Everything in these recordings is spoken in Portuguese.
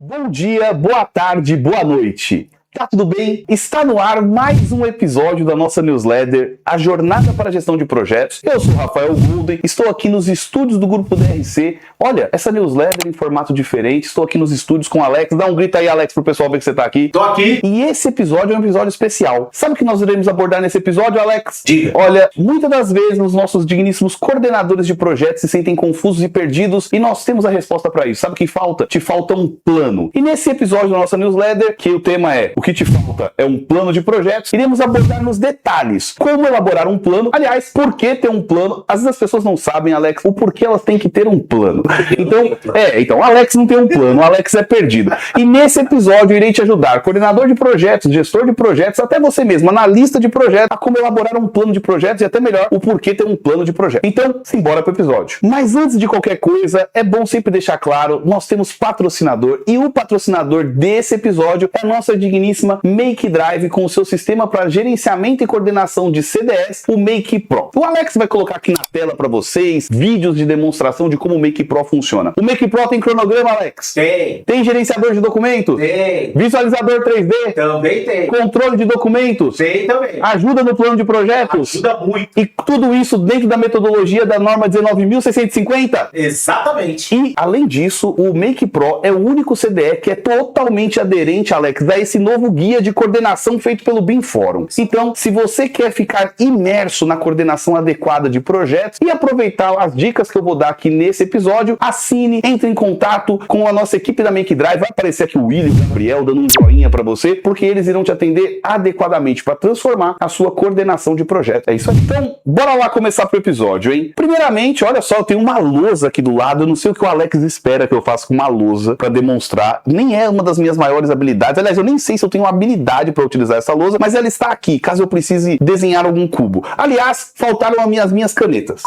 Bom dia, boa tarde, boa noite. Tá tudo bem? Está no ar mais um episódio da nossa newsletter, A Jornada para a Gestão de Projetos. Eu sou o Rafael Golden, estou aqui nos estúdios do Grupo DRC. Olha, essa newsletter em formato diferente, estou aqui nos estúdios com o Alex. Dá um grito aí, Alex, pro pessoal ver que você tá aqui. Tô aqui. E esse episódio é um episódio especial. Sabe o que nós iremos abordar nesse episódio, Alex? Diga. Olha, muitas das vezes os nossos digníssimos coordenadores de projetos se sentem confusos e perdidos e nós temos a resposta para isso. Sabe o que falta? Te falta um plano. E nesse episódio da nossa newsletter, que o tema é o que te falta é um plano de projetos, iremos abordar nos detalhes como elaborar um plano. Aliás, por que ter um plano? Às vezes as pessoas não sabem, Alex, o porquê elas têm que ter um plano. Então, Alex não tem um plano, o Alex é perdido. E nesse episódio eu irei te ajudar, coordenador de projetos, gestor de projetos, até você mesmo, analista de projetos, a como elaborar um plano de projetos e até melhor, o porquê ter um plano de projeto. Então, simbora pro episódio. Mas antes de qualquer coisa, é bom sempre deixar claro, nós temos patrocinador e o patrocinador desse episódio é a nossa digníssima Make Drive com o seu sistema para gerenciamento e coordenação de CDS, o Make Pro. O Alex vai colocar aqui na tela para vocês vídeos de demonstração de como o Make Pro funciona. O Make Pro tem cronograma, Alex? Tem. Tem gerenciador de documentos? Tem. Visualizador 3D? Também tem. Controle de documentos? Tem também. Ajuda no plano de projetos? Ajuda muito. E tudo isso dentro da metodologia da norma 19.650? Exatamente. E, além disso, o Make Pro é o único CDE que é totalmente aderente, Alex, a esse novo guia de coordenação feito pelo BIM Forum. Então, se você quer ficar imerso na coordenação adequada de projetos e aproveitar as dicas que eu vou dar aqui nesse episódio, assine, entre em contato com a nossa equipe da Make Drive. Vai aparecer aqui o William e o Gabriel dando um joinha para você, porque eles irão te atender adequadamente para transformar a sua coordenação de projeto. É isso aí. Então, bora lá começar pro episódio, hein? Primeiramente, olha só, eu tenho uma lousa aqui do lado. Eu não sei o que o Alex espera que eu faça com uma lousa para demonstrar. Nem é uma das minhas maiores habilidades. Aliás, eu nem sei se eu tenho uma habilidade para utilizar essa lousa, mas ela está aqui, caso eu precise desenhar algum cubo. Aliás, faltaram as minhas canetas.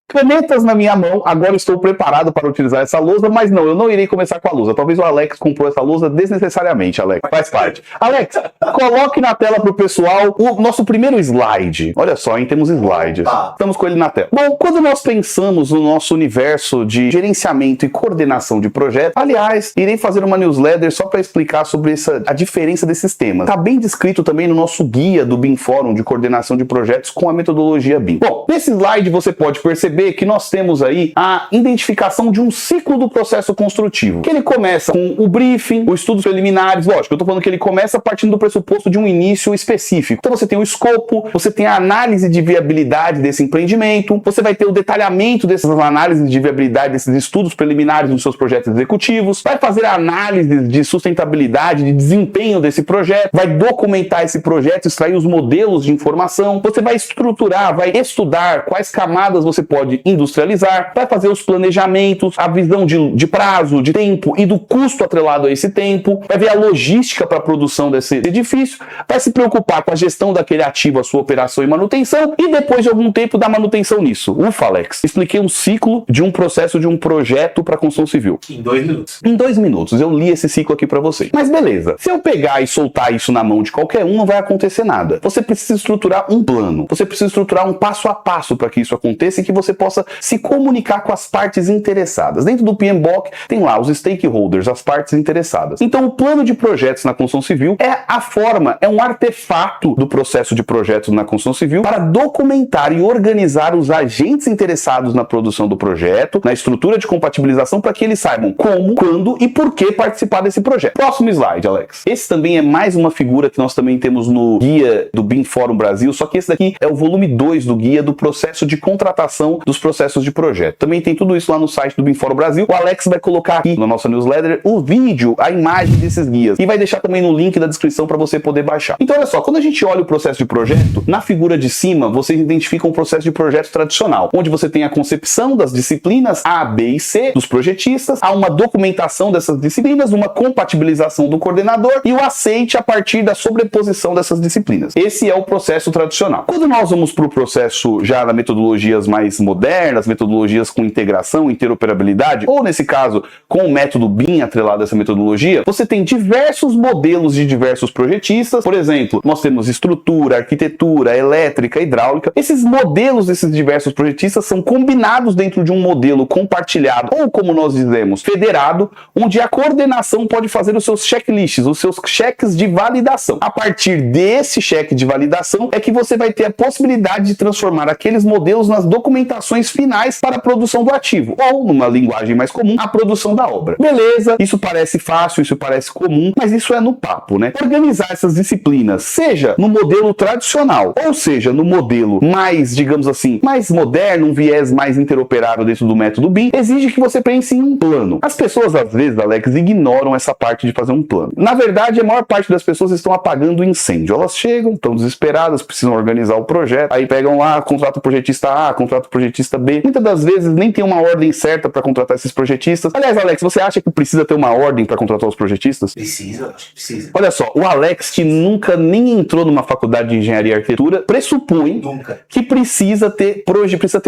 Canetas na minha mão, agora estou preparado para utilizar essa lousa, mas não, eu não irei começar com a lousa. Talvez o Alex comprou essa lousa desnecessariamente, Alex. Faz parte. Alex, coloque na tela para o pessoal o nosso primeiro slide. Olha só, hein, temos slides. Estamos com ele na tela. Bom, quando nós pensamos no nosso universo de gerenciamento e coordenação de projetos, aliás, irei fazer uma newsletter só para explicar sobre a diferença desses temas. Está bem descrito também no nosso guia do BIM Forum de coordenação de projetos com a metodologia BIM. Bom, nesse slide você pode perceber que nós temos aí a identificação de um ciclo do processo construtivo, que ele começa com o briefing, os estudos preliminares. Lógico, eu tô falando que ele começa partindo do pressuposto de um início específico. Então você tem o escopo, você tem a análise de viabilidade desse empreendimento, você vai ter o detalhamento dessas análises de viabilidade, desses estudos preliminares nos seus projetos executivos, vai fazer a análise de sustentabilidade, de desempenho desse projeto, vai documentar esse projeto, extrair os modelos de informação, você vai estruturar, vai estudar quais camadas você pode industrializar, vai fazer os planejamentos, a visão de prazo, de tempo e do custo atrelado a esse tempo, vai ver a logística para a produção desse edifício, vai se preocupar com a gestão daquele ativo, a sua operação e manutenção, e depois de algum tempo dar manutenção nisso. Ufa, Alex, expliquei um ciclo de um processo de um projeto para construção civil. Em 2 minutos. Em 2 minutos, eu li esse ciclo aqui para vocês. Mas beleza, se eu pegar e soltar isso na mão de qualquer um, não vai acontecer nada. Você precisa estruturar um plano, você precisa estruturar um passo a passo para que isso aconteça e que você possa se comunicar com as partes interessadas. Dentro do PMBOK tem lá os stakeholders, as partes interessadas. Então o plano de projetos na construção civil é a forma, é um artefato do processo de projetos na construção civil para documentar e organizar os agentes interessados na produção do projeto, na estrutura de compatibilização, para que eles saibam como, quando e por que participar desse projeto. Próximo slide, Alex. Esse também é mais uma figura que nós também temos no guia do BIM Forum Brasil, só que esse daqui é o volume 2 do guia do processo de contratação dos processos de projeto. Também tem tudo isso lá no site do BIM Forum Brasil. O Alex vai colocar aqui na nossa newsletter o vídeo, a imagem desses guias, e vai deixar também no link da descrição para você poder baixar. Então olha só, quando a gente olha o processo de projeto, na figura de cima vocês identificam o processo de projeto tradicional, onde você tem a concepção das disciplinas A, B e C dos projetistas, há uma documentação dessas disciplinas, uma compatibilização do coordenador e o aceite a partir da sobreposição dessas disciplinas. Esse é o processo tradicional. Quando nós vamos para o processo já na metodologias mais modernas, modernas, metodologias com integração, interoperabilidade, ou nesse caso, com o método BIM atrelado a essa metodologia, você tem diversos modelos de diversos projetistas. Por exemplo, nós temos estrutura, arquitetura, elétrica, hidráulica. Esses modelos desses diversos projetistas são combinados dentro de um modelo compartilhado, ou como nós dizemos, federado, onde a coordenação pode fazer os seus checklists, os seus cheques de validação. A partir desse cheque de validação é que você vai ter a possibilidade de transformar aqueles modelos nas documentações finais para a produção do ativo, ou, numa linguagem mais comum, a produção da obra. Beleza, isso parece fácil, isso parece comum, mas isso é no papo, né? Organizar essas disciplinas, seja no modelo tradicional, ou seja, no modelo mais, digamos assim, mais moderno, um viés mais interoperável dentro do método BIM, exige que você pense em um plano. As pessoas, às vezes, Alex, ignoram essa parte de fazer um plano. Na verdade, a maior parte das pessoas estão apagando o incêndio. Elas chegam, estão desesperadas, precisam organizar o projeto, aí pegam lá, contratam o projetista A, contratam o projetista B. Muitas das vezes nem tem uma ordem certa para contratar esses projetistas. Aliás, Alex, você acha que precisa ter uma ordem para contratar os projetistas? Precisa, acho que precisa. Olha só, o Alex, que nunca nem entrou numa faculdade de engenharia e arquitetura, pressupõe que precisa ter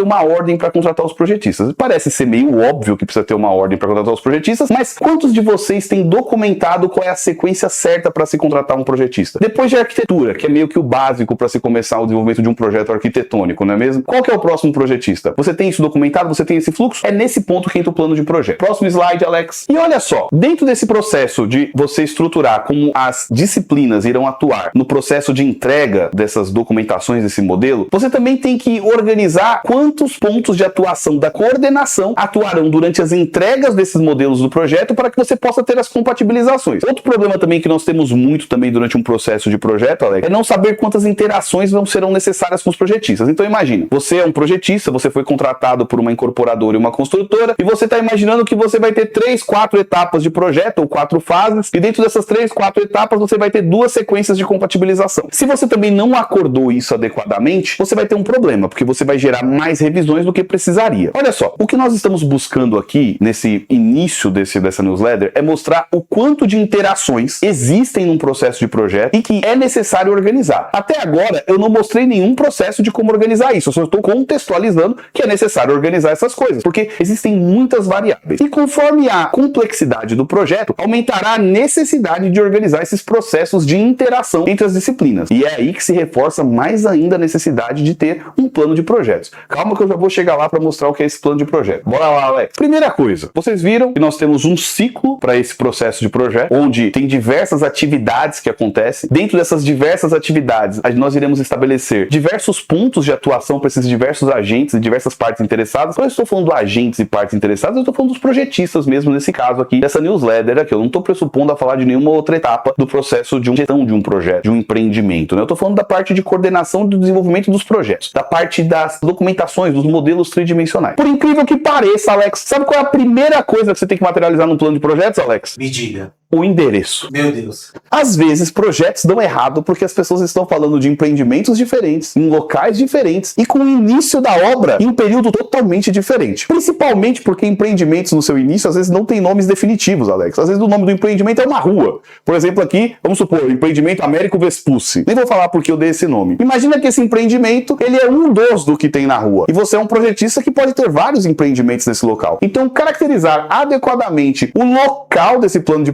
uma ordem para contratar os projetistas. Parece ser meio óbvio que precisa ter uma ordem para contratar os projetistas, mas quantos de vocês têm documentado qual é a sequência certa para se contratar um projetista? Depois de arquitetura, que é meio que o básico para se começar o desenvolvimento de um projeto arquitetônico, não é mesmo? Qual que é o próximo projetista? Você tem isso documentado? Você tem esse fluxo? É nesse ponto que entra o plano de projeto. Próximo slide, Alex. E olha só, dentro desse processo de você estruturar como as disciplinas irão atuar no processo de entrega dessas documentações desse modelo, você também tem que organizar quantos pontos de atuação da coordenação atuarão durante as entregas desses modelos do projeto para que você possa ter as compatibilizações. Outro problema também que nós temos muito também durante um processo de projeto, Alex, é não saber quantas interações serão necessárias com os projetistas. Então imagina, você é um projetista, você foi contratado por uma incorporadora e uma construtora, e você está imaginando que você vai ter 3, 4 etapas de projeto, ou 4 fases, e dentro dessas 3, 4 etapas você vai ter 2 sequências de compatibilização. Se você também não acordou isso adequadamente, você vai ter um problema, porque você vai gerar mais revisões do que precisaria. Olha só, o que nós estamos buscando aqui, nesse início dessa newsletter, é mostrar o quanto de interações existem num processo de projeto e que é necessário organizar. Até agora, eu não mostrei nenhum processo de como organizar isso, eu só estou contextualizando que é necessário organizar essas coisas, porque existem muitas variáveis. E conforme a complexidade do projeto, aumentará a necessidade de organizar esses processos de interação entre as disciplinas. E é aí que se reforça mais ainda a necessidade de ter um plano de projetos. Calma que eu já vou chegar lá para mostrar o que é esse plano de projeto. Bora lá, Alex. Primeira coisa, vocês viram que nós temos um ciclo para esse processo de projeto, onde tem diversas atividades que acontecem. Dentro dessas diversas atividades, nós iremos estabelecer diversos pontos de atuação para esses diversos agentes e diversas partes interessadas. Quando eu estou falando de agentes e partes interessadas, eu estou falando dos projetistas mesmo, nesse caso aqui, dessa newsletter aqui. Eu não estou pressupondo a falar de nenhuma outra etapa do processo de gestão de um projeto, de um empreendimento, né? Eu estou falando da parte de coordenação do desenvolvimento dos projetos, da parte das documentações, dos modelos tridimensionais. Por incrível que pareça, Alex, sabe qual é a primeira coisa que você tem que materializar num plano de projetos, Alex? Me diga. O endereço. Meu Deus. Às vezes, projetos dão errado porque as pessoas estão falando de empreendimentos diferentes, em locais diferentes e com o início da obra em um período totalmente diferente. Principalmente porque empreendimentos no seu início às vezes não tem nomes definitivos, Alex. Às vezes o nome do empreendimento é uma rua. Por exemplo, aqui, vamos supor, empreendimento Américo Vespucci. Nem vou falar porque eu dei esse nome. Imagina que esse empreendimento, ele é um dos do que tem na rua. E você é um projetista que pode ter vários empreendimentos nesse local. Então, caracterizar adequadamente o local desse plano de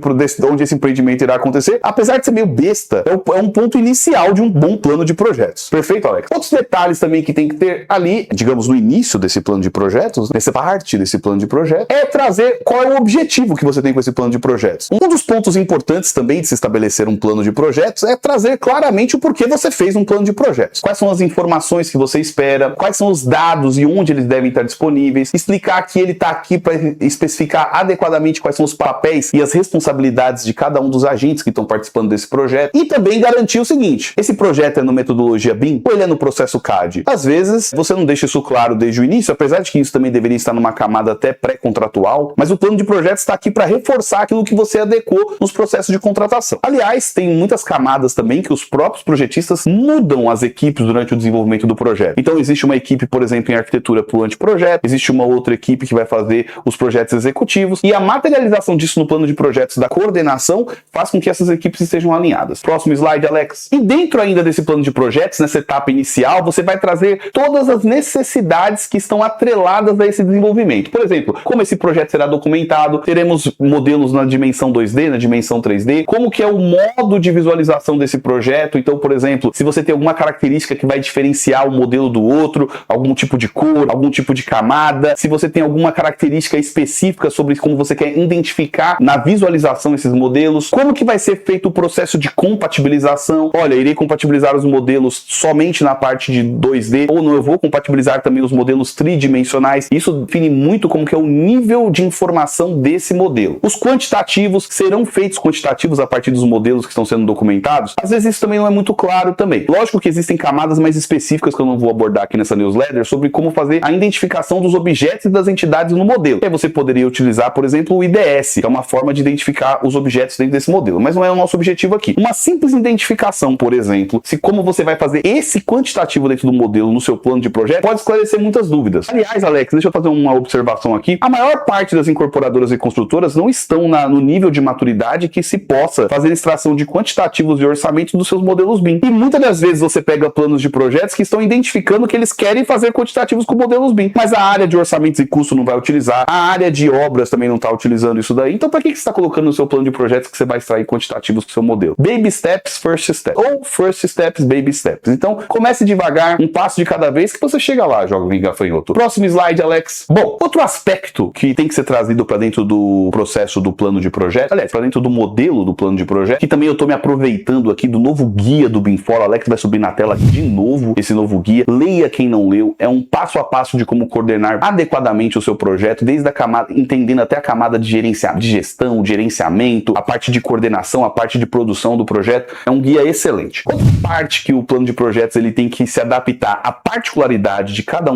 onde esse empreendimento irá acontecer, apesar de ser meio besta, é um ponto inicial de um bom plano de projetos. Perfeito, Alex? Outros detalhes também que tem que ter ali, digamos, no início desse plano de projetos, nessa parte desse plano de projeto, é trazer qual é o objetivo que você tem com esse plano de projetos. Um dos pontos importantes também de se estabelecer um plano de projetos é trazer claramente o porquê você fez um plano de projetos. Quais são as informações que você espera, quais são os dados e onde eles devem estar disponíveis, explicar que ele está aqui para especificar adequadamente quais são os papéis e as responsabilidades de cada um dos agentes que estão participando desse projeto e também garantir o seguinte: esse projeto é no metodologia BIM ou ele é no processo CAD? Às vezes você não deixa isso claro desde o início, apesar de que isso também deveria estar numa camada até pré-contratual, mas o plano de projetos está aqui para reforçar aquilo que você adequou nos processos de contratação. Aliás, tem muitas camadas também que os próprios projetistas mudam as equipes durante o desenvolvimento do projeto. Então existe uma equipe, por exemplo, em arquitetura para o anteprojeto, existe uma outra equipe que vai fazer os projetos executivos e a materialização disso no plano de projetos da coordenação faz com que essas equipes estejam alinhadas. Próximo slide, Alex. E dentro ainda desse plano de projetos, nessa etapa inicial, você vai trazer todas as necessidades que estão atreladas a esse desenvolvimento. Por exemplo, como esse projeto será documentado, teremos modelos na dimensão 2D, na dimensão 3D, como que é o modo de visualização desse projeto. Então, por exemplo, se você tem alguma característica que vai diferenciar o modelo do outro, algum tipo de cor, algum tipo de camada, se você tem alguma característica específica sobre como você quer identificar na visualização esses modelos, como que vai ser feito o processo de compatibilização. Olha, irei compatibilizar os modelos somente na parte de 2D, ou não, eu vou compatibilizar também os modelos tridimensionais. Isso define muito como que é o nível de informação desse modelo. Os quantitativos serão feitos quantitativos a partir dos modelos que estão sendo documentados. Às vezes isso também não é muito claro também. Lógico que existem camadas mais específicas que eu não vou abordar aqui nessa newsletter sobre como fazer a identificação dos objetos e das entidades no modelo. E aí você poderia utilizar, por exemplo, o IDS, que é uma forma de identificar os objetos dentro desse modelo, mas não é o nosso objetivo aqui. Uma simples identificação, por exemplo, se como você vai fazer esse quantitativo dentro do modelo no seu plano de projeto, pode esclarecer muitas dúvidas. Aliás, Alex, deixa eu fazer uma observação aqui. A maior parte das incorporadoras e construtoras não estão no nível de maturidade que se possa fazer extração de quantitativos e orçamentos dos seus modelos BIM. E muitas das vezes você pega planos de projetos que estão identificando que eles querem fazer quantitativos com modelos BIM, mas a área de orçamentos e custos não vai utilizar, a área de obras também não está utilizando isso daí. Então, para que você está colocando no seu plano de projetos que você vai extrair quantitativos com o seu modelo? Baby steps, first steps. Ou first steps, baby steps. Então, comece devagar, um passo de cada vez que você chega lá, jovem gafanhoto. Próximo slide, Alex. Bom, outro aspecto que tem que ser trazido para dentro do processo do plano de projeto, aliás, para dentro do modelo do plano de projeto, que também eu estou me aproveitando aqui do novo guia do BIM4. Alex vai subir na tela aqui de novo esse novo guia. Leia quem não leu. É um passo a passo de como coordenar adequadamente o seu projeto, desde a camada, entendendo até a camada de gestão, de gerenciamento, a parte de coordenação, a parte de produção do projeto. É um guia excelente. Outra parte que o plano de projetos ele tem que se adaptar à particularidade de cada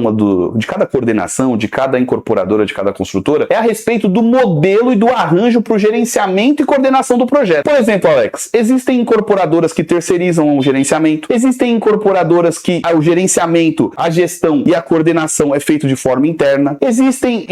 de cada coordenação, de cada incorporadora, de cada construtora, é a respeito do modelo e do arranjo para o gerenciamento e coordenação do projeto. Por exemplo, Alex, existem incorporadoras que terceirizam o gerenciamento, existem incorporadoras que o gerenciamento, a gestão e a coordenação é feito de forma interna, existem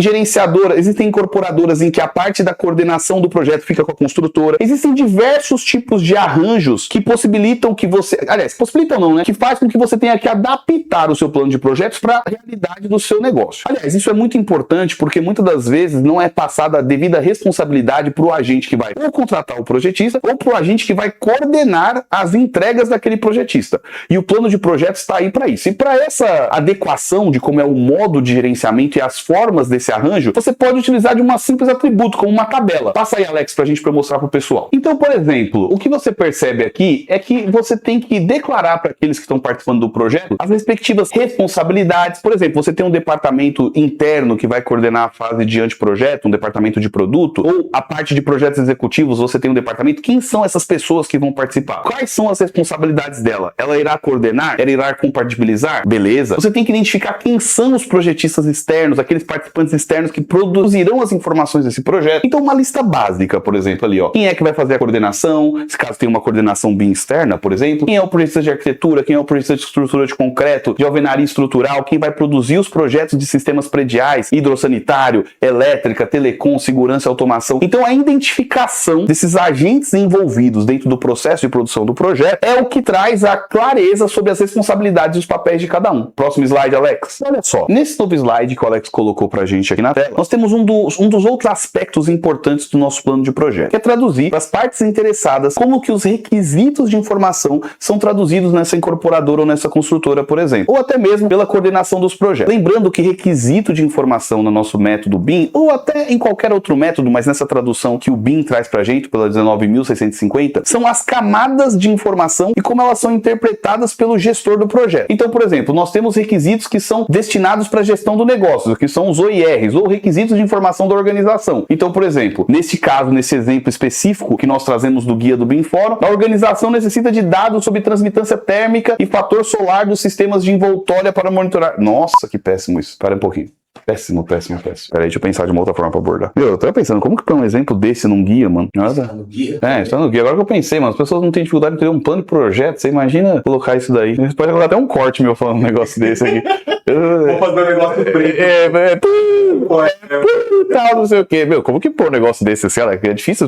incorporadoras em que a parte da coordenação do projeto fica com a construtora, existem diversos tipos de arranjos que possibilitam que você, possibilitam não, né? Que faz com que você tenha que adaptar o seu plano de projetos para a realidade do seu negócio. Aliás, isso é muito importante porque muitas das vezes não é passada a devida responsabilidade para o agente que vai ou contratar o projetista ou para o agente que vai coordenar as entregas daquele projetista. E o plano de projetos está aí para isso. E para essa adequação de como é o modo de gerenciamento e as formas desse arranjo, você pode utilizar de um simples atributo, como uma tabela. Passa aí, Alex, para a gente mostrar para o pessoal. Então, por exemplo, o que você percebe aqui é que você tem que declarar para aqueles que estão participando do projeto as respectivas responsabilidades. Por exemplo, você tem um departamento interno que vai coordenar a fase de anteprojeto, um departamento de produto, ou a parte de projetos executivos, você tem um departamento. Quem são essas pessoas que vão participar? Quais são as responsabilidades dela? Ela irá coordenar? Ela irá compatibilizar? Beleza. Você tem que identificar quem são os projetistas externos, aqueles participantes externos que produzirão as informações desse projeto. Então, uma lista básica, por exemplo, ali, ó. Quem é que vai fazer a coordenação? Se caso tem uma coordenação BIM externa, por exemplo. Quem é o projetista de arquitetura? Quem é o projetista de estrutura de concreto? De alvenaria estrutural? Quem vai produzir os projetos de sistemas prediais, hidrossanitário, elétrica, telecom, segurança e automação? Então, a identificação desses agentes envolvidos dentro do processo de produção do projeto é o que traz a clareza sobre as responsabilidades e os papéis de cada um. Próximo slide, Alex. Olha só, nesse novo slide que o Alex colocou pra gente aqui na tela, nós temos um dos outros aspectos importantes do nosso plano de projeto, que é traduzir para as partes interessadas como que os requisitos de informação são traduzidos nessa incorporadora ou nessa construtora, por exemplo, ou até mesmo pela coordenação dos projetos. Lembrando que requisito de informação no nosso método BIM, ou até em qualquer outro método, mas nessa tradução que o BIM traz pra gente, pela 19.650, são as camadas de informação e como elas são interpretadas pelo gestor do projeto. Então, por exemplo, nós temos requisitos que são destinados para a gestão do negócio, que são os OIRs, ou requisitos de informação da organização. Então, por exemplo, nesse caso, nesse exemplo específico que nós trazemos do guia do BIM4, a organização necessita de dados sobre transmitância térmica e fator solar dos sistemas de envoltória para monitorar. Nossa, que péssimo isso. Para um pouquinho. Péssimo, péssimo, péssimo. Peraí, deixa eu pensar de uma outra forma pra abordar. Meu, eu tava pensando, como que põe um exemplo desse num guia, mano? Nada. Tá no guia? Está no guia. Agora que eu pensei, mano, as pessoas não têm dificuldade de ter um plano de projeto. Você imagina colocar isso daí. Você pode colocar até um corte meu falando um negócio desse aqui. Vou fazer um negócio preto. Tal, não sei o que. Meu, como que pôr um negócio desse assim? É difícil.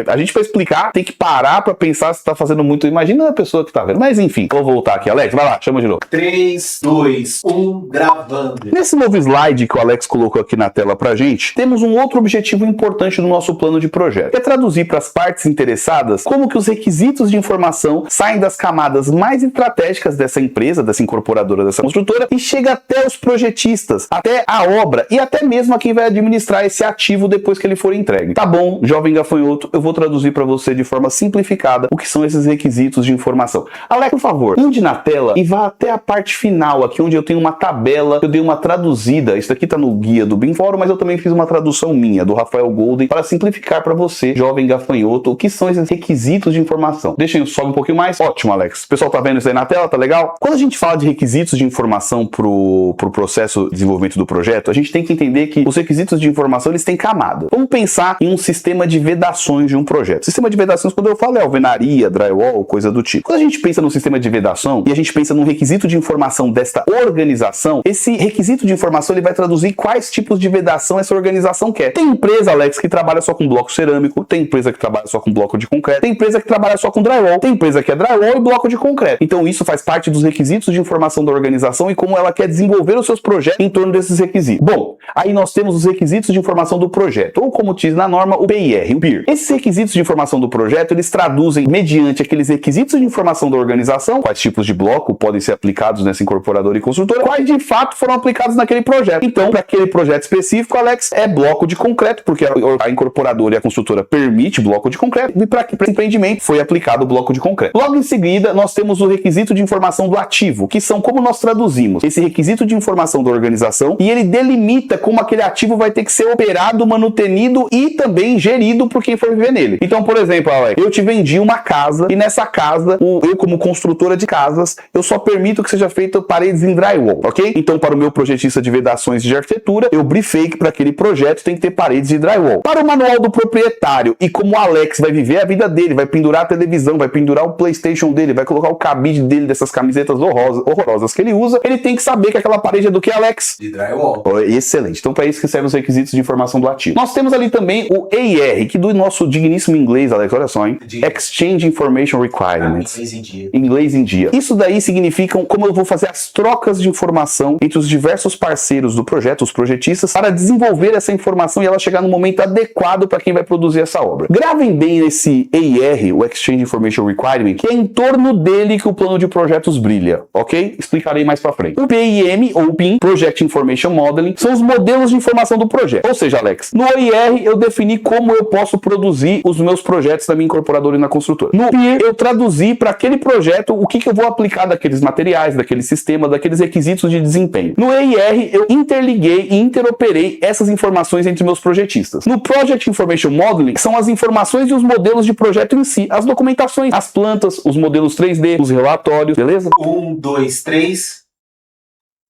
A gente vai explicar, tem que parar pra pensar se tá fazendo muito. Imagina a pessoa que tá vendo. Mas enfim, vou voltar aqui. Alex, vai lá, chama de novo. 3, 2, 1, gravando. Nesse novo slide que o Alex colocou aqui na tela pra gente, temos um outro objetivo importante no nosso plano de projeto, que é traduzir para as partes interessadas como que os requisitos de informação saem das camadas mais estratégicas dessa empresa, dessa incorporadora, dessa construtora, e chega até os projetistas, até a obra e até mesmo a quem vai administrar esse ativo depois que ele for entregue. Tá bom, jovem gafanhoto, eu vou traduzir para você de forma simplificada o que são esses requisitos de informação. Alex, por favor, ande na tela e vá até a parte final aqui, onde eu tenho uma tabela, eu dei uma traduzida, isso daqui tá no guia do BIM Fórum, mas eu também fiz uma tradução minha, do Rafael Golden, para simplificar para você, jovem gafanhoto, o que são esses requisitos de informação. Deixa eu sobe um pouquinho mais. Ótimo, Alex. O pessoal tá vendo isso aí na tela? Tá legal? Quando a gente fala de requisitos de informação pro processo de desenvolvimento do projeto, a gente tem que entender que os requisitos de informação, eles têm camada. Vamos pensar em um sistema de vedações de um projeto. Sistema de vedações, quando eu falo, é alvenaria, drywall, coisa do tipo. Quando a gente pensa no sistema de vedação e a gente pensa num requisito de informação desta organização, esse requisito de informação, ele vai traduzir quais tipos de vedação essa organização quer. Tem empresa, Alex, que trabalha só com bloco cerâmico, tem empresa que trabalha só com bloco de concreto, tem empresa que trabalha só com drywall, tem empresa que é drywall e bloco de concreto. Então isso faz parte dos requisitos de informação da organização e como ela quer desenvolver os seus projetos em torno desses requisitos. Bom, aí nós temos os requisitos de informação do projeto, ou como diz na norma, o PIR, o PIR. Esses requisitos de informação do projeto, eles traduzem mediante aqueles requisitos de informação da organização, quais tipos de bloco podem ser aplicados nessa incorporadora e construtora, quais de fato foram aplicados naquele projeto. Então, para aquele projeto específico, Alex, é bloco de concreto, porque a incorporadora e a construtora permite bloco de concreto, e para esse empreendimento foi aplicado o bloco de concreto. Logo em seguida, nós temos o requisito de informação do ativo, que são como nós traduzimos esse requisito de informação da organização, e ele delimita como aquele ativo vai ter que ser operado, manutenido e também gerido por quem for viver nele. Então, por exemplo, Alex, eu te vendi uma casa, e nessa casa, eu como construtora de casas, eu só permito que seja feita paredes em drywall, ok? Então, para o meu projetista de vedações de arquitetura, eu briefei que para aquele projeto tem que ter paredes de drywall. Para o manual do proprietário, e como o Alex vai viver a vida dele, vai pendurar a televisão, vai pendurar o PlayStation dele, vai colocar o cabide dele dessas camisetas horrorosas que ele usa, ele tem que saber que aquela parede é do que, Alex? De drywall. Excelente. Então, para isso que servem os requisitos de informação do ativo. Nós temos ali também o EIR, que do nosso digníssimo inglês, Alex, olha só, hein? Exchange Information Requirements. Inglês em dia. Inglês em dia. Isso daí significa como eu vou fazer as trocas de informação entre os diversos parceiros do projeto, os projetistas, para desenvolver essa informação e ela chegar no momento adequado para quem vai produzir essa obra. Gravem bem esse EIR, o Exchange Information Requirement, que é em torno dele que o plano de projetos brilha, ok? Explicarei mais para frente. O PIM, ou PIM, Project Information Modeling, são os modelos de informação do projeto. Ou seja, Alex, no EIR eu defini como eu posso produzir os meus projetos na minha incorporadora e na construtora. No PIR eu traduzi para aquele projeto o que eu vou aplicar daqueles materiais, daquele sistema, daqueles requisitos de desempenho. No EIR eu interliguei e interoperei essas informações entre meus projetistas. No Project Information Modeling são as informações e os modelos de projeto em si, as documentações, as plantas, os modelos 3D, os relatórios, beleza? 1, 2, 3.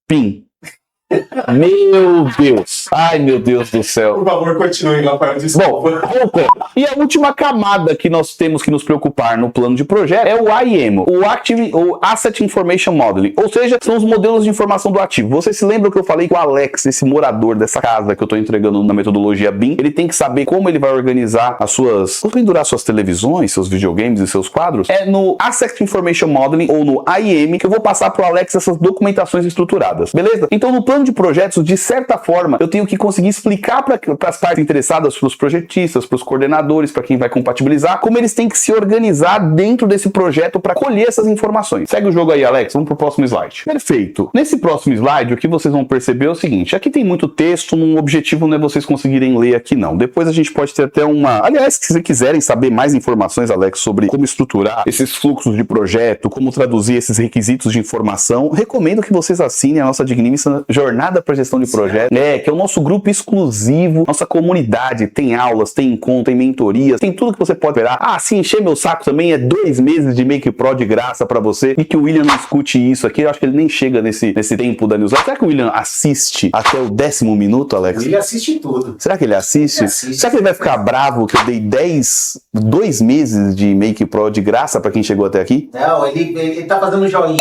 PIM. Meu Deus. Ai, meu Deus do céu. Por favor, continue, Rafael. Bom, Desculpa. e a última camada que nós temos que nos preocupar no plano de projeto é o AIM, o Asset Information Modeling, ou seja, são os modelos de informação do ativo. Vocês se lembram que eu falei que o Alex, esse morador dessa casa que eu estou entregando na metodologia BIM, ele tem que saber como ele vai organizar pendurar suas televisões, seus videogames e seus quadros? É no Asset Information Modeling ou no AIM que eu vou passar para o Alex essas documentações estruturadas, beleza? Então, no plano de projetos, de certa forma, eu tenho que conseguir explicar para as partes interessadas, para os projetistas, para os coordenadores, para quem vai compatibilizar, como eles têm que se organizar dentro desse projeto para colher essas informações. Segue o jogo aí, Alex. Vamos pro próximo slide. Perfeito. Nesse próximo slide, o que vocês vão perceber é o seguinte. Aqui tem muito texto, um objetivo não é vocês conseguirem ler aqui, não. Depois a gente pode ter até uma... Aliás, se vocês quiserem saber mais informações, Alex, sobre como estruturar esses fluxos de projeto, como traduzir esses requisitos de informação, recomendo que vocês assinem a nossa digníssima jornada Jornada para Gestão de Projetos, que é o nosso grupo exclusivo, nossa comunidade, tem aulas, tem encontro, tem mentorias, tem tudo que você pode esperar. Ah, se encher meu saco também, é 2 meses de Make Pro de graça para você, e que o William não escute isso aqui, eu acho que ele nem chega nesse tempo da newsletter. Será que o William assiste até o 10º minuto, Alex? Ele assiste tudo. Será que ele assiste? Ele assiste. Será que ele vai ficar bravo que eu dei 2 meses de Make Pro de graça para quem chegou até aqui? Não, ele tá fazendo joinha,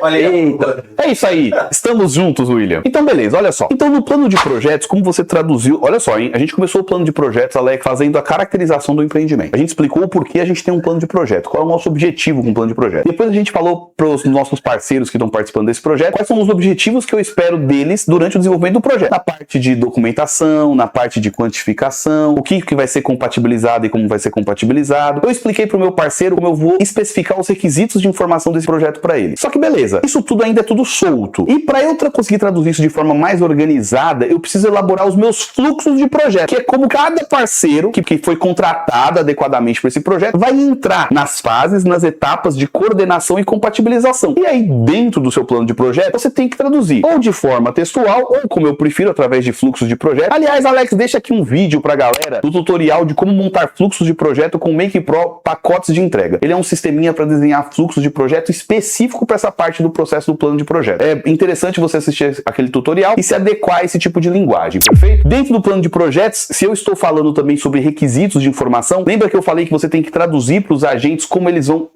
olha aí. Eita, é isso aí. Estamos juntos, William. Então, beleza, olha só. Então, no plano de projetos, como você traduziu... Olha só, hein? A gente começou o plano de projetos, Alex, fazendo a caracterização do empreendimento. A gente explicou o porquê a gente tem um plano de projeto, qual é o nosso objetivo com o plano de projeto. Depois a gente falou para os nossos parceiros que estão participando desse projeto, quais são os objetivos que eu espero deles durante o desenvolvimento do projeto. Na parte de documentação, na parte de quantificação, o que vai ser compatibilizado e como vai ser compatibilizado. Eu expliquei para o meu parceiro como eu vou especificar os requisitos de informação desse projeto para ele. Só que beleza, isso tudo ainda é tudo solto. E para eu conseguir traduzir isso de forma mais organizada, eu preciso elaborar os meus fluxos de projeto, que é como cada parceiro que foi contratado adequadamente para esse projeto vai entrar nas fases, nas etapas de coordenação e compatibilização. E aí, dentro do seu plano de projeto, você tem que traduzir ou de forma textual, ou como eu prefiro, através de fluxos de projeto. Aliás, Alex, deixa aqui um vídeo pra galera do tutorial de como montar fluxos de projeto com Make Pro pacotes de entrega. Ele é um sisteminha para desenhar fluxos de projeto específico para essa parte do processo do plano de projeto. É interessante você assistir aquele tutorial e se adequar a esse tipo de linguagem, perfeito? Dentro do plano de projetos, se eu estou falando também sobre requisitos de informação, lembra que eu falei que você tem que traduzir para os agentes como eles vão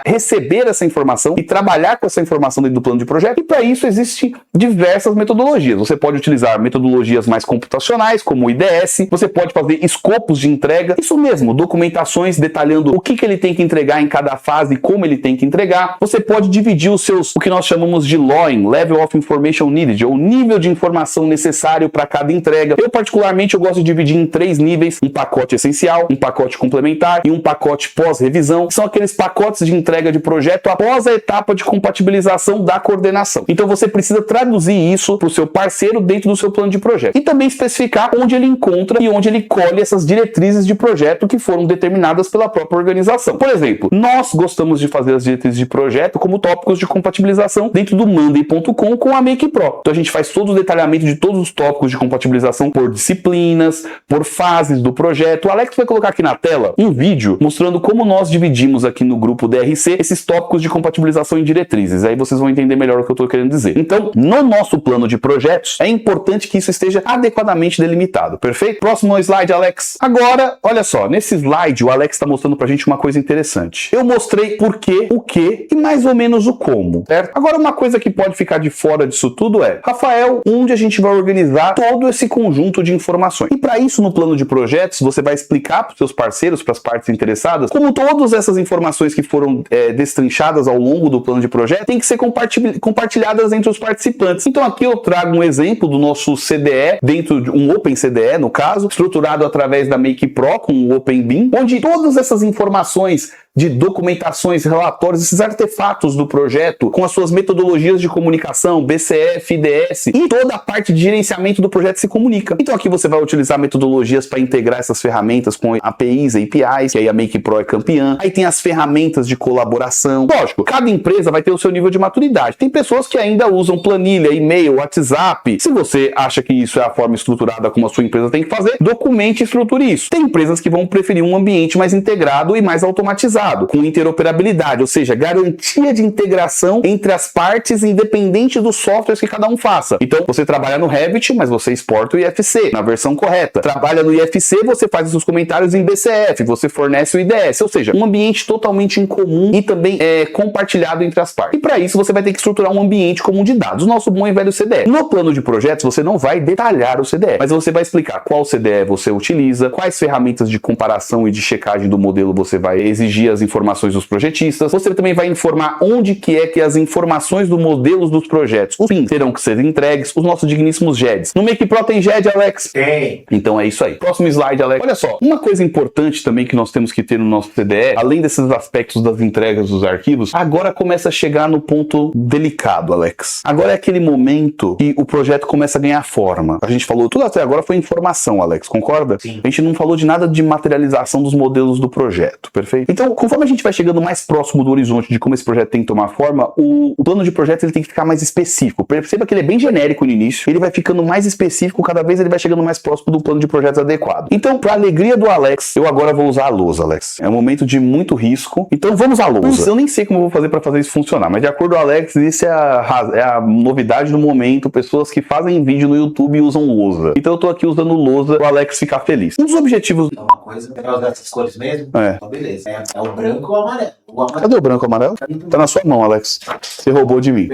receber essa informação e trabalhar com essa informação dentro do plano de projeto? E para isso existem diversas metodologias. Você pode utilizar metodologias mais computacionais, como o IDS, você pode fazer escopos de entrega, isso mesmo, documentações detalhando o que ele tem que entregar em cada fase, como ele tem que entregar. Você pode dividir o que nós chamamos de LOIN, Level of Information Needed, ou nível de informação necessário para cada entrega. Eu particularmente gosto de dividir em 3 níveis: um pacote essencial, um pacote complementar e um pacote pós-revisão. São aqueles pacotes de entrega de projeto após a etapa de compatibilização da coordenação. Então você precisa traduzir isso para o seu parceiro dentro do seu plano de projeto. E também especificar onde ele encontra e onde ele colhe essas diretrizes de projeto que foram determinadas pela própria organização. Por exemplo, nós gostamos de fazer as diretrizes de projeto como tópicos de compatibilização dentro do Monday.com com a Make Pro. Então a gente faz todo o detalhamento de todos os tópicos de compatibilização por disciplinas, por fases do projeto. O Alex vai colocar aqui na tela um vídeo mostrando como nós dividimos aqui no grupo DRC esses tópicos de compatibilização em diretrizes. Aí vocês vão entender melhor o que eu estou querendo dizer. Então, no nosso plano de projetos, é importante que isso esteja adequadamente delimitado, perfeito? Próximo slide, Alex. Agora, olha só, nesse slide o Alex está mostrando pra gente uma coisa interessante. Eu mostrei por quê, o que e mais ou menos o como, certo? Agora, uma coisa que pode ficar de fora disso tudo é, Rafael, onde a gente vai organizar todo esse conjunto de informações? E para isso, no plano de projetos, você vai explicar para os seus parceiros, para as partes interessadas, como todas essas informações que foram destrinchadas ao longo do plano de projeto têm que ser compartilhadas entre os participantes. Então aqui eu trago um exemplo do nosso CDE, dentro de um Open CDE, no caso, estruturado através da Make Pro com o Open BIM, onde todas essas informações de documentações, relatórios, esses artefatos do projeto, com as suas metodologias de comunicação, BCF, IDS, e toda a parte de gerenciamento do projeto se comunica. Então aqui você vai utilizar metodologias para integrar essas ferramentas com APIs, APIs, que aí a Make Pro é campeã. Aí tem as ferramentas de colaboração. Lógico, cada empresa vai ter o seu nível de maturidade. Tem pessoas que ainda usam planilha, e-mail, WhatsApp. Se você acha que isso é a forma estruturada como a sua empresa tem que fazer, documente e estruture isso. Tem empresas que vão preferir um ambiente mais integrado e mais automatizado, com interoperabilidade, ou seja, garantia de integração entre as partes independente dos softwares que cada um faça. Então, você trabalha no Revit, mas você exporta o IFC na versão correta. Trabalha no IFC, você faz os seus comentários em BCF, você fornece o IDS, ou seja, um ambiente totalmente em comum e também compartilhado entre as partes. E para isso, você vai ter que estruturar um ambiente comum de dados, o nosso bom e velho CDE. No plano de projetos, você não vai detalhar o CDE, mas você vai explicar qual CDE você utiliza, quais ferramentas de comparação e de checagem do modelo você vai exigir as informações dos projetistas. Você também vai informar onde que é que as informações dos modelos dos projetos, os PIN, terão que ser entregues, os nossos digníssimos GEDs. No Make Pro tem GED, Alex? Tem. Então é isso aí. Próximo slide, Alex. Olha só, uma coisa importante também que nós temos que ter no nosso CDE, além desses aspectos das entregas dos arquivos, agora começa a chegar no ponto delicado, Alex. Agora é aquele momento que o projeto começa a ganhar forma. A gente falou, tudo até agora foi informação, Alex, concorda? Sim. A gente não falou de nada de materialização dos modelos do projeto, perfeito? Então, Conforme a gente vai chegando mais próximo do horizonte de como esse projeto tem que tomar forma, o plano de projeto ele tem que ficar mais específico. Perceba que ele é bem genérico no início, ele vai ficando mais específico, cada vez ele vai chegando mais próximo do plano de projetos adequado. Então, para alegria do Alex, eu agora vou usar a lousa, Alex. É um momento de muito risco, então vamos à lousa. Eu nem sei como eu vou fazer para fazer isso funcionar, mas de acordo com o Alex, isso é a novidade do momento, pessoas que fazem vídeo no YouTube e usam lousa. Então eu tô aqui usando lousa pro Alex ficar feliz. Um dos objetivos... É uma coisa, pegar dessas cores mesmo? Então, beleza. É o branco e o amarelo. Cadê o branco e o amarelo? Tá na sua mão, Alex. Você roubou de mim.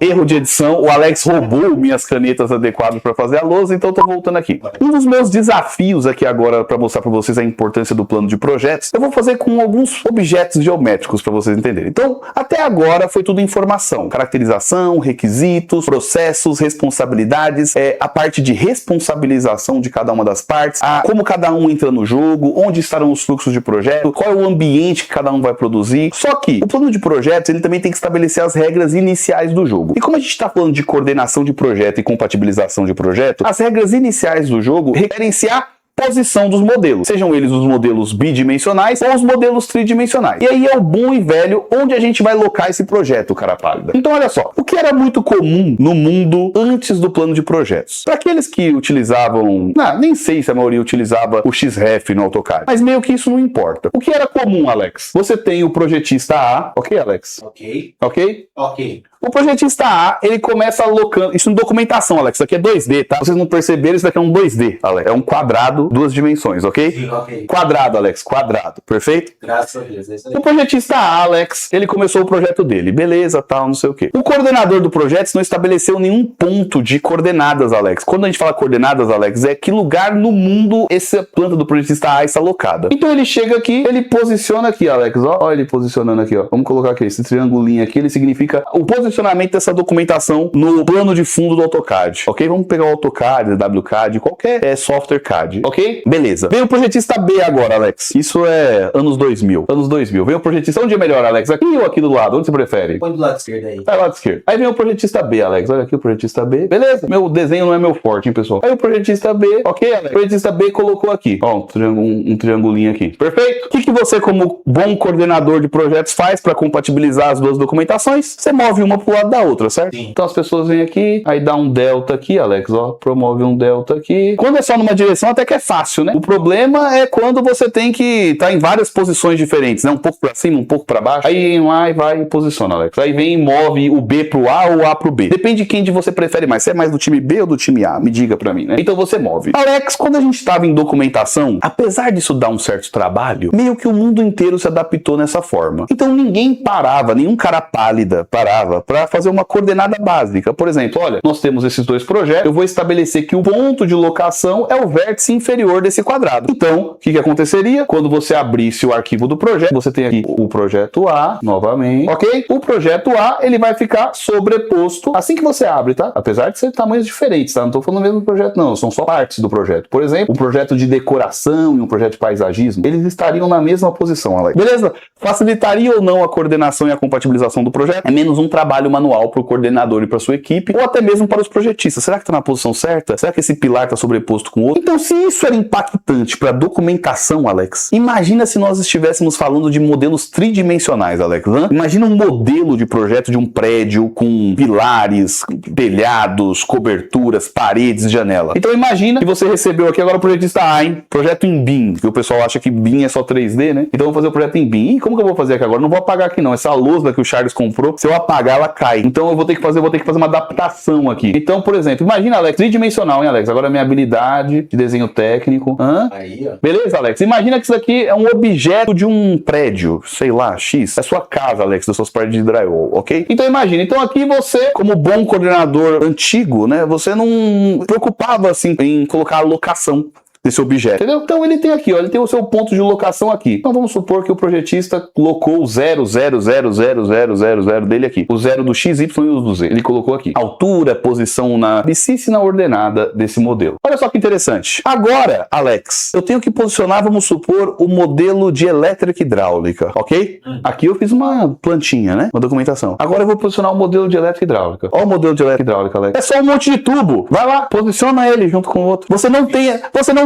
Erro de edição, o Alex roubou minhas canetas adequadas para fazer a lousa, então eu tô voltando aqui. Um dos meus desafios aqui agora para mostrar para vocês a importância do plano de projetos, eu vou fazer com alguns objetos geométricos para vocês entenderem. Então, até agora foi tudo informação, caracterização, requisitos, processos, responsabilidades, a parte de responsabilização de cada uma das partes, como cada um entra no jogo, onde estarão os fluxos de projeto, qual é o ambiente que cada um vai produzir. Só que o plano de projetos ele também tem que estabelecer as regras iniciais do jogo. E como a gente está falando de coordenação de projeto e compatibilização de projeto, as regras iniciais do jogo referem-se a posição dos modelos, sejam eles os modelos bidimensionais ou os modelos tridimensionais. E aí é o bom e velho onde a gente vai locar esse projeto, cara pálida. Então olha só, o que era muito comum no mundo antes do plano de projetos? Para aqueles que utilizavam, nem sei se a maioria utilizava o XREF no AutoCAD, mas meio que isso não importa. O que era comum, Alex? Você tem o projetista A, ok, Alex? Ok. Ok? Ok. O projetista A, ele começa alocando... Isso em documentação, Alex. Isso aqui é 2D, tá? Vocês não perceberam, isso daqui é um 2D, Alex. É um quadrado, 2 dimensões, ok? Sim, ok. Quadrado, Alex. Quadrado. Perfeito? Graças a Deus. É isso aí. O projetista A, Alex, ele começou o projeto dele. Beleza, tal, não sei o quê. O coordenador do projeto não estabeleceu nenhum ponto de coordenadas, Alex. Quando a gente fala coordenadas, Alex, é que lugar no mundo essa planta do projetista A está alocada. Então ele chega aqui, ele posiciona aqui, Alex. Ó ele posicionando aqui, ó. Vamos colocar aqui, esse triangulinho aqui, ele significa o posicionamento dessa documentação no plano de fundo do AutoCAD, ok? Vamos pegar o AutoCAD, WCAD, qualquer software CAD, ok? Beleza. Vem o projetista B agora, Alex. Isso é anos 2000. Anos 2000. Vem o projetista... Onde é melhor, Alex? Aqui ou aqui do lado? Onde você prefere? Põe do lado esquerdo aí. Vai lado esquerdo. Aí vem o projetista B, Alex. Olha aqui o projetista B. Beleza. Meu desenho não é meu forte, hein, pessoal? Aí o projetista B, ok, Alex? O projetista B colocou aqui. Ó, um triangulinho aqui. Perfeito? O que você, como bom coordenador de projetos, faz para compatibilizar as duas documentações? Você move uma pro lado da outra, certo? Sim. Então as pessoas vêm aqui, aí dá um delta aqui, Alex, ó, promove um delta aqui. Quando é só numa direção, até que é fácil, né? O problema é quando você tem que estar em várias posições diferentes, né? Um pouco pra cima, um pouco pra baixo. Aí lá e vai e posiciona, Alex. Aí vem e move o B pro A ou o A pro B. Depende de quem de você prefere mais. Você é mais do time B ou do time A? Me diga pra mim, né? Então você move. Alex, quando a gente estava em documentação, apesar disso dar um certo trabalho, meio que o mundo inteiro se adaptou nessa forma. Então ninguém parava, nenhum cara pálida parava pra fazer uma coordenada básica. Por exemplo, olha, nós temos esses dois projetos, eu vou estabelecer que o ponto de locação é o vértice inferior desse quadrado. Então, o que aconteceria? Quando você abrisse o arquivo do projeto, você tem aqui o projeto A, novamente, ok? O projeto A, ele vai ficar sobreposto assim que você abre, tá? Apesar de ser tamanhos diferentes, tá? Não tô falando mesmo do projeto, não. São só partes do projeto. Por exemplo, um projeto de decoração e um projeto de paisagismo, eles estariam na mesma posição, Alex. Beleza? Facilitaria ou não a coordenação e a compatibilização do projeto? É menos um trabalho manual para o coordenador e para sua equipe, ou até mesmo para os projetistas. Será que está na posição certa? Será que esse pilar está sobreposto com o outro? Então, se isso era impactante para a documentação, Alex, imagina se nós estivéssemos falando de modelos tridimensionais, Alex. Imagina um modelo de projeto de um prédio com pilares, telhados, coberturas, paredes, janela. Então, imagina que você recebeu aqui agora o projetista A, hein? Projeto em BIM, que o pessoal acha que BIM é só 3D, né? Então, eu vou fazer o projeto em BIM. E como que eu vou fazer aqui agora? Não vou apagar aqui, não. Essa lousa que o Charles comprou, se eu apagar, ela cai. Então, eu vou ter que fazer uma adaptação aqui. Então, por exemplo, imagina, Alex, tridimensional, hein, Alex? Agora a minha habilidade de desenho técnico. Aí, ó. Beleza, Alex? Imagina que isso aqui é um objeto de um prédio, sei lá, X. É sua casa, Alex, das suas paredes de drywall, ok? Então, imagina. Então, aqui você, como bom coordenador antigo, né? Você não preocupava, assim, em colocar a locação desse objeto, entendeu? Então ele tem aqui, ó, ele tem o seu ponto de locação aqui. Então vamos supor que o projetista colocou o 0,00000 dele aqui. O 0 do X, Y e o do Z. Ele colocou aqui. Altura, posição na vicina ordenada desse modelo. Olha só que interessante. Agora, Alex, eu tenho que posicionar, vamos supor, o modelo de elétrica hidráulica, ok? Aqui eu fiz uma plantinha, né? Uma documentação. Agora eu vou posicionar o modelo de elétrica hidráulica. Olha o modelo de elétrica hidráulica, Alex. É só um monte de tubo. Vai lá, posiciona ele junto com o outro. Você não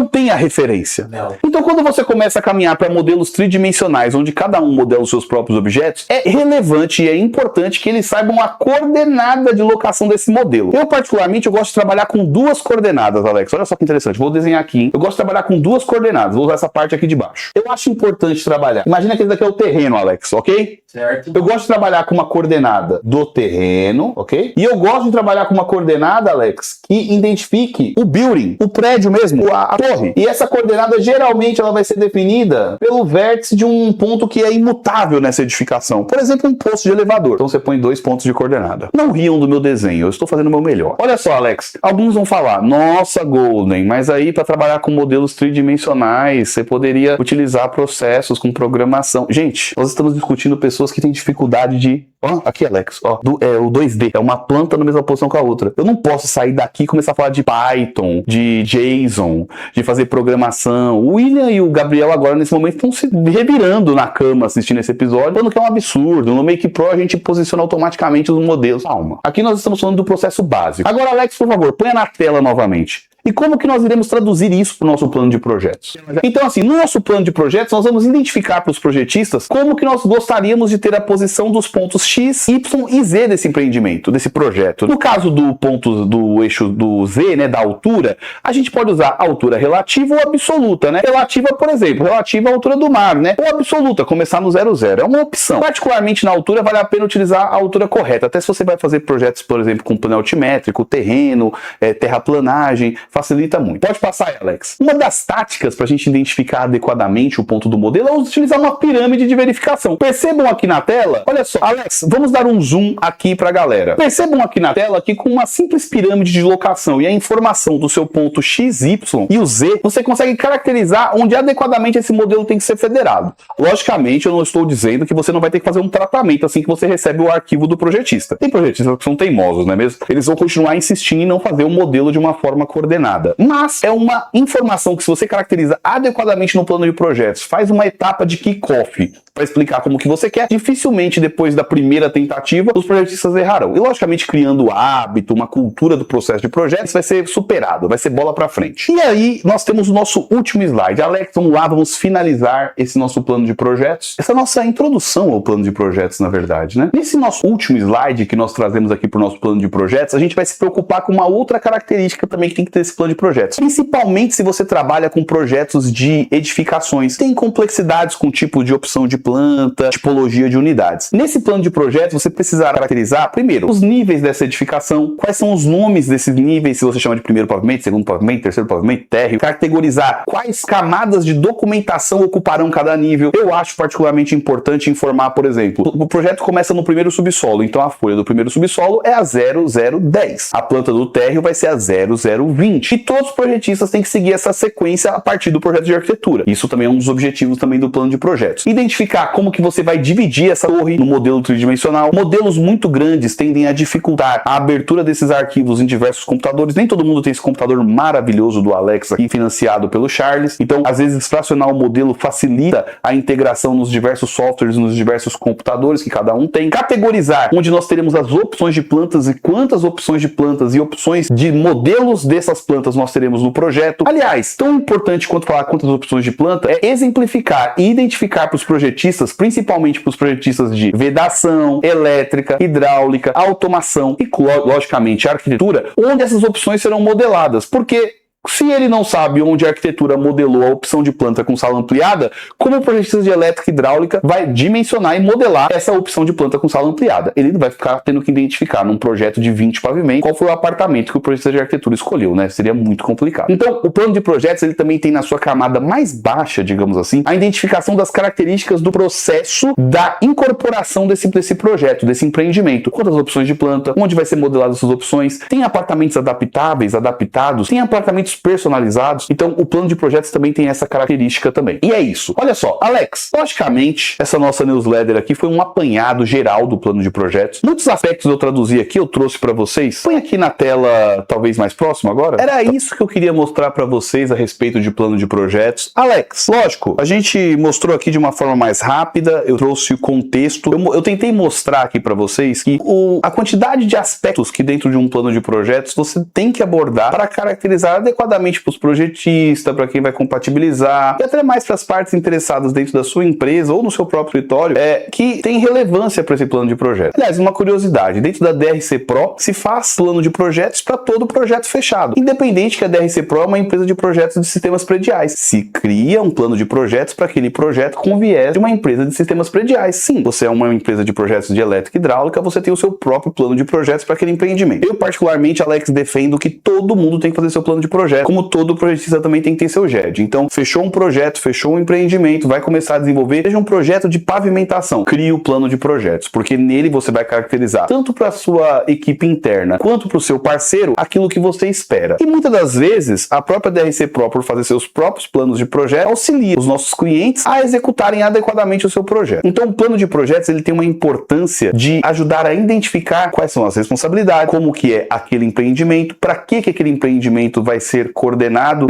não tem a referência. Não. Então, quando você começa a caminhar para modelos tridimensionais, onde cada um modela os seus próprios objetos, é relevante e é importante que eles saibam a coordenada de locação desse modelo. Eu, particularmente, eu gosto de trabalhar com duas coordenadas, Alex. Olha só que interessante. Vou desenhar aqui, hein? Eu gosto de trabalhar com duas coordenadas. Vou usar essa parte aqui de baixo. Eu acho importante trabalhar. Imagina que esse daqui é o terreno, Alex, ok? Certo. Eu gosto de trabalhar com uma coordenada do terreno, ok? E eu gosto de trabalhar com uma coordenada, Alex, que identifique o building, o prédio mesmo, a torre. E essa coordenada, geralmente, ela vai ser definida pelo vértice de um ponto que é imutável nessa edificação. Por exemplo, um posto de elevador. Então você põe 2 pontos de coordenada. Não riam do meu desenho, eu estou fazendo o meu melhor. Olha só, Alex, alguns vão falar, nossa, Golden, mas aí para trabalhar com modelos tridimensionais, você poderia utilizar processos com programação. Gente, nós estamos discutindo pessoas que têm dificuldade de... Ó, aqui, Alex, ó, o 2D, é uma planta na mesma posição que a outra. Eu não posso sair daqui e começar a falar de Python, de JSON, de fazer programação. O William e o Gabriel agora, nesse momento, estão se revirando na cama assistindo esse episódio, falando que é um absurdo. No Make Pro a gente posiciona automaticamente os modelos. Calma. Aqui nós estamos falando do processo básico. Agora, Alex, por favor, ponha na tela novamente. E como que nós iremos traduzir isso para o nosso plano de projetos? Então, assim, no nosso plano de projetos, nós vamos identificar para os projetistas como que nós gostaríamos de ter a posição dos pontos X, Y e Z desse empreendimento, desse projeto. No caso do ponto do eixo do Z, né, da altura, a gente pode usar a altura relativa ou absoluta, né? Relativa, por exemplo, relativa à altura do mar, né? Ou absoluta, começar no 0,0. É uma opção. Particularmente na altura, vale a pena utilizar a altura correta. Até se você vai fazer projetos, por exemplo, com plano altimétrico, terreno, terraplanagem, facilita muito. Pode passar aí, Alex. Uma das táticas para a gente identificar adequadamente o ponto do modelo é utilizar uma pirâmide de verificação. Percebam aqui na tela, olha só, Alex, vamos dar um zoom aqui para a galera. Percebam aqui na tela que com uma simples pirâmide de locação e a informação do seu ponto X, Y e o Z, você consegue caracterizar onde adequadamente esse modelo tem que ser federado. Logicamente, eu não estou dizendo que você não vai ter que fazer um tratamento assim que você recebe o arquivo do projetista. Tem projetistas que são teimosos, não é mesmo? Eles vão continuar insistindo em não fazer o modelo de uma forma coordenada. Mas é uma informação que, se você caracteriza adequadamente no plano de projetos, faz uma etapa de kick-off para explicar como que você quer, dificilmente depois da primeira tentativa os projetistas errarão. E logicamente, criando hábito, uma cultura do processo de projetos, vai ser superado, vai ser bola para frente. E aí nós temos o nosso último slide. Alex, vamos lá, vamos finalizar esse nosso plano de projetos. Essa nossa introdução ao plano de projetos, na verdade, né? Nesse nosso último slide que nós trazemos aqui para o nosso plano de projetos, a gente vai se preocupar com uma outra característica também que tem que ter esse plano de projetos. Principalmente se você trabalha com projetos de edificações. Tem complexidades com tipo de opção de planta, tipologia de unidades. Nesse plano de projetos, você precisará caracterizar, primeiro, os níveis dessa edificação, quais são os nomes desses níveis, se você chama de primeiro pavimento, segundo pavimento, terceiro pavimento, térreo, categorizar quais camadas de documentação ocuparão cada nível. Eu acho particularmente importante informar, por exemplo, o projeto começa no primeiro subsolo, então a folha do primeiro subsolo é a 0010. A planta do térreo vai ser a 0020. E todos os projetistas têm que seguir essa sequência a partir do projeto de arquitetura. Isso também é um dos objetivos também do plano de projetos. Identificar como que você vai dividir essa torre no modelo tridimensional. Modelos muito grandes tendem a dificultar a abertura desses arquivos em diversos computadores. Nem todo mundo tem esse computador maravilhoso do Alex aqui, financiado pelo Charles. Então, às vezes, fracionar o modelo facilita a integração nos diversos softwares, nos diversos computadores que cada um tem. Categorizar, onde nós teremos as opções de plantas e quantas opções de plantas e opções de modelos dessas plantas nós teremos no projeto. Aliás, tão importante quanto falar quantas opções de planta é exemplificar e identificar para os projetistas, principalmente para os projetistas de vedação, elétrica, hidráulica, automação e, logicamente, arquitetura, onde essas opções serão modeladas. Porque se ele não sabe onde a arquitetura modelou a opção de planta com sala ampliada, como o projetista de elétrica e hidráulica vai dimensionar e modelar essa opção de planta com sala ampliada? Ele vai ficar tendo que identificar num projeto de 20 pavimentos qual foi o apartamento que o projetista de arquitetura escolheu, né? Seria muito complicado. Então, o plano de projetos, ele também tem na sua camada mais baixa, digamos assim, a identificação das características do processo da incorporação desse projeto, desse empreendimento. Quantas opções de planta, onde vai ser modelado essas opções, tem apartamentos adaptáveis, adaptados, tem apartamentos personalizados. Então, o plano de projetos também tem essa característica também. E é isso. Olha só, Alex, logicamente, essa nossa newsletter aqui foi um apanhado geral do plano de projetos. Muitos aspectos eu traduzi aqui, eu trouxe para vocês. Põe aqui na tela, talvez mais próximo agora. Era isso que eu queria mostrar para vocês a respeito de plano de projetos. Alex, lógico, a gente mostrou aqui de uma forma mais rápida, eu trouxe o contexto. Eu tentei mostrar aqui para vocês que a quantidade de aspectos que dentro de um plano de projetos você tem que abordar para caracterizar adequadamente adequadamente para os projetistas, para quem vai compatibilizar, e até mais para as partes interessadas dentro da sua empresa ou no seu próprio escritório, que tem relevância para esse plano de projeto. Aliás, uma curiosidade, dentro da DRC Pro se faz plano de projetos para todo projeto fechado, independente que a DRC Pro é uma empresa de projetos de sistemas prediais. Se cria um plano de projetos para aquele projeto com viés de uma empresa de sistemas prediais. Sim, você é uma empresa de projetos de elétrica e hidráulica, você tem o seu próprio plano de projetos para aquele empreendimento. Eu, particularmente, Alex, defendo que todo mundo tem que fazer seu plano de projeto, como todo projetista também tem que ter seu GED. Então, fechou um projeto, fechou um empreendimento, vai começar a desenvolver, seja um projeto de pavimentação, crie o plano de projetos, porque nele você vai caracterizar, tanto para a sua equipe interna, quanto para o seu parceiro, aquilo que você espera. E muitas das vezes, a própria DRC Pro, por fazer seus próprios planos de projeto, auxilia os nossos clientes a executarem adequadamente o seu projeto. Então, o plano de projetos, ele tem uma importância de ajudar a identificar quais são as responsabilidades, como que é aquele empreendimento, para que aquele empreendimento vai ser coordenado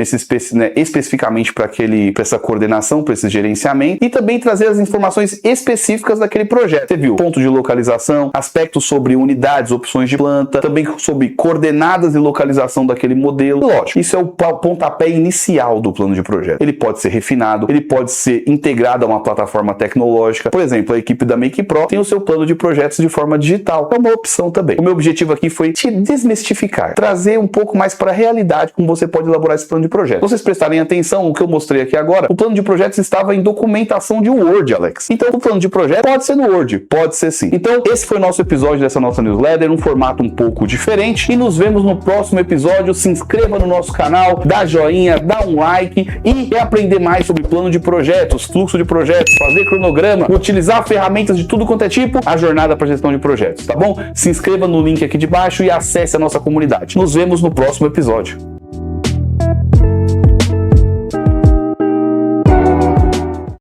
especificamente para essa coordenação, para esse gerenciamento, e também trazer as informações específicas daquele projeto. Você viu ponto de localização, aspectos sobre unidades, opções de planta, também sobre coordenadas e localização daquele modelo. E lógico, isso é o pontapé inicial do plano de projeto. Ele pode ser refinado, ele pode ser integrado a uma plataforma tecnológica. Por exemplo, a equipe da Make Pro tem o seu plano de projetos de forma digital. É uma opção também. O meu objetivo aqui foi te desmistificar, trazer um pouco mais para a realidade como você pode elaborar esse plano de projeto. Se vocês prestarem atenção, o que eu mostrei aqui agora, o plano de projetos estava em documentação de Word, Alex. Então, o plano de projeto pode ser no Word, pode ser sim. Então, esse foi o nosso episódio dessa nossa newsletter, um formato um pouco diferente, e nos vemos no próximo episódio. Se inscreva no nosso canal, dá joinha, dá um like, e quer aprender mais sobre plano de projetos, fluxo de projetos, fazer cronograma, utilizar ferramentas de tudo quanto é tipo, a jornada para gestão de projetos, tá bom? Se inscreva no link aqui de baixo e acesse a nossa comunidade. Nos vemos no próximo episódio.